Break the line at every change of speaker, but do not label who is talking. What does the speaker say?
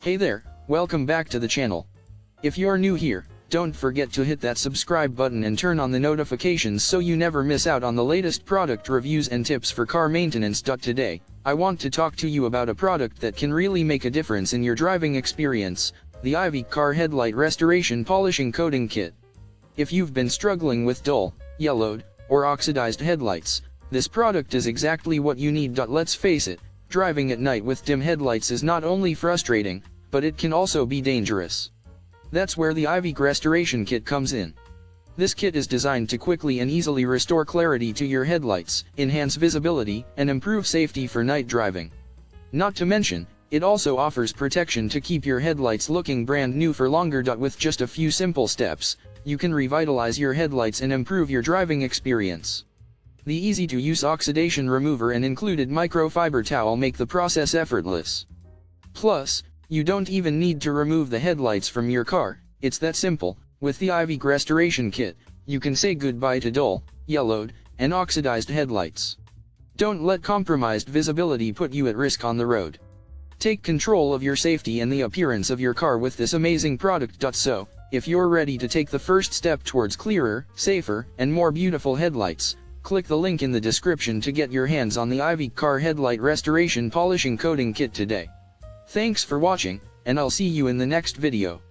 Hey there, welcome back to the channel. If you're new here, don't forget to hit that subscribe button and turn on the notifications so you never miss out on the latest product reviews and tips for car maintenance. Today, I want to talk to you about a product that can really make a difference in your driving experience, the Aivc Car Headlight Restoration Polishing Coating Kit. If you've been struggling with dull, yellowed, or oxidized headlights, this product is exactly what you need. Let's face it, driving at night with dim headlights is not only frustrating, but it can also be dangerous. That's where the Aivc Restoration Kit comes in. This kit is designed to quickly and easily restore clarity to your headlights, enhance visibility, and improve safety for night driving. Not to mention, it also offers protection to keep your headlights looking brand new for longer. With just a few simple steps, you can revitalize your headlights and improve your driving experience. The easy-to-use oxidation remover and included microfiber towel make the process effortless. Plus, you don't even need to remove the headlights from your car. It's that simple. With the Aivc Restoration Kit, you can say goodbye to dull, yellowed, and oxidized headlights. Don't let compromised visibility put you at risk on the road. Take control of your safety and the appearance of your car with this amazing product. So, if you're ready to take the first step towards clearer, safer, and more beautiful headlights, click the link in the description to get your hands on the Aivc Car Headlight Restoration Polishing Coating Kit today. Thanks for watching, and I'll see you in the next video.